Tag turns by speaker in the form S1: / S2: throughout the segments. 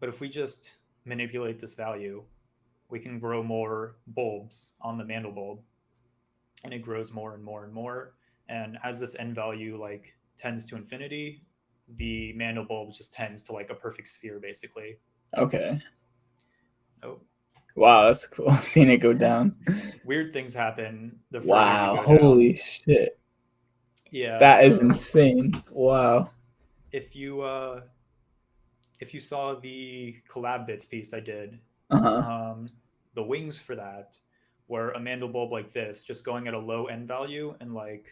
S1: But if we just manipulate this value, we can grow more bulbs on the Mandebulb, and it grows more and more and more. And as this n value like tends to infinity, the Mandebulb just tends to like a perfect sphere, basically.
S2: Okay.
S1: Oh,
S2: Wow, that's cool. Seeing it go down.
S1: weird things happen the further you
S2: Wow,
S1: go down.
S2: holy shit.
S1: Yeah,
S2: That is
S1: so
S2: insane. Wow.
S1: if you saw the collab bits piece I did,
S2: Uh-huh.
S1: um, the wings for that were a Mandebulb like this, just going at a low n value and like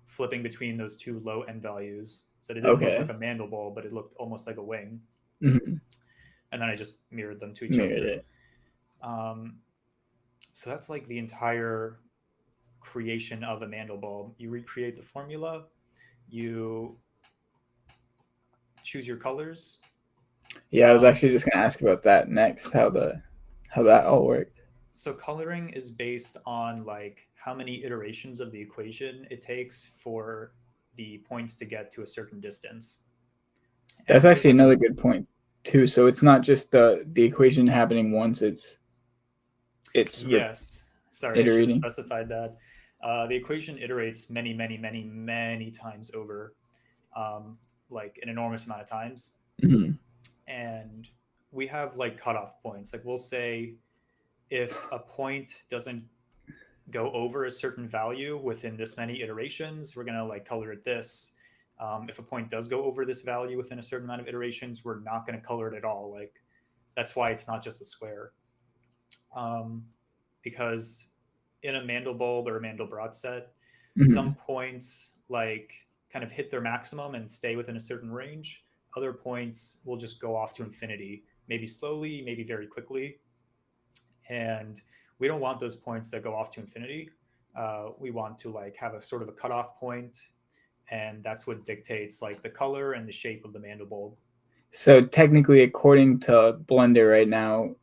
S1: flipping between those two low n values. So it didn't look like
S2: Okay.
S1: a Mandebulb, but it looked almost like a wing.
S2: Mm-hmm.
S1: And then I just mirrored them to each
S2: Mirrored
S1: other.
S2: it.
S1: Um, so that's like the entire creation of a Mandebulb. You recreate the formula, you choose your colors.
S2: Yeah, I was
S1: Um,
S2: actually just gonna ask about that next, how that all worked.
S1: so coloring is based on like how many iterations of the equation it takes for the points to get to a certain distance.
S2: That's
S1: And
S2: actually
S1: if
S2: another good point too. So it's not just the equation happening once, it's
S1: yes, sorry, I should have
S2: iterating.
S1: specified that. The equation iterates many, many, many, many times over, like an enormous amount of times.
S2: Mm-hmm.
S1: And we have like cutoff points. Like we'll say if a point doesn't go over a certain value within this many iterations, we're going to like color it this. If a point does go over this value within a certain amount of iterations, we're not going to color it at all. Like that's why it's not just a square. Um, because in a Mandelbulb or a Mandelbrot set,
S2: Mm-hmm.
S1: some points like kind of hit their maximum and stay within a certain range. Other points will just go off to infinity, maybe slowly, maybe very quickly. And we don't want those points that go off to infinity. We want to like have a sort of a cutoff point, and that's what dictates like the color and the shape of the Mandelbulb.
S2: So technically, according to Blender right now,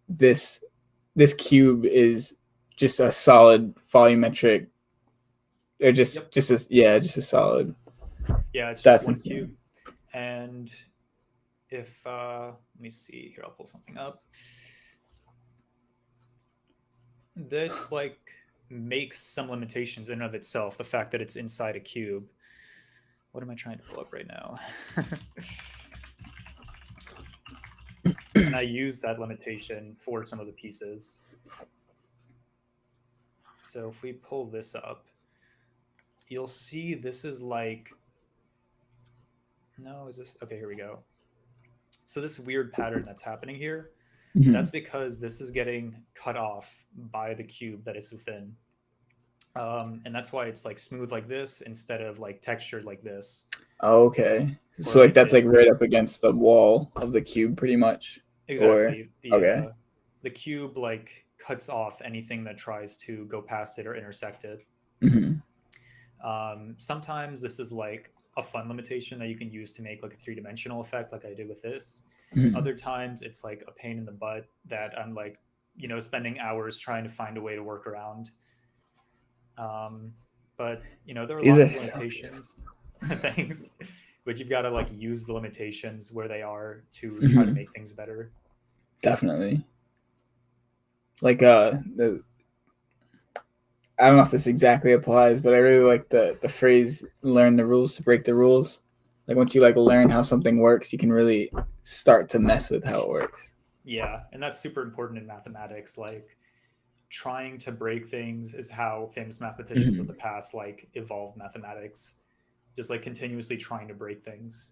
S2: this this cube is just a solid volumetric, or
S1: Yep.
S2: just a yeah, just a solid.
S1: Yeah, it's just
S2: That's
S1: one
S2: insane.
S1: cube. And if let me see here, I'll pull something up. This like makes some limitations in and of itself. The fact that it's inside a cube. What am I trying to pull up right now? And I use that limitation for some of the pieces. So if we pull this up, you'll see this is like, no, is this, okay, here we go. So this weird pattern that's happening here,
S2: Mm-hmm.
S1: that's because this is getting cut off by the cube that it's within. And that's why it's like smooth like this instead of like textured like this,
S2: Okay.
S1: or
S2: So like
S1: like
S2: that's
S1: this.
S2: like right up against the wall of the cube, pretty much. Or
S1: Exactly.
S2: okay.
S1: The cube like cuts off anything that tries to go past it or intersect it.
S2: Mm-hmm.
S1: Sometimes this is like a fun limitation that you can use to make like a three-dimensional effect, like I did with this.
S2: Mm-hmm.
S1: Other times it's like a pain in the butt that I'm like, spending hours trying to find a way to work around. Um, but there are
S2: These
S1: lots
S2: are
S1: of
S2: so
S1: limitations. Thanks. But you've got to like use the limitations where they are to try to
S2: mm-hmm.
S1: make things better.
S2: Definitely. Like the I don't know if this exactly applies, but I really like the phrase "learn the rules to break the rules." Like once you like learn how something works, you can really start to mess with how it works.
S1: Yeah, and that's super important in mathematics. Like trying to break things is how famous mathematicians of
S2: Mm-hmm.
S1: the past like evolved mathematics, just like continuously trying to break things.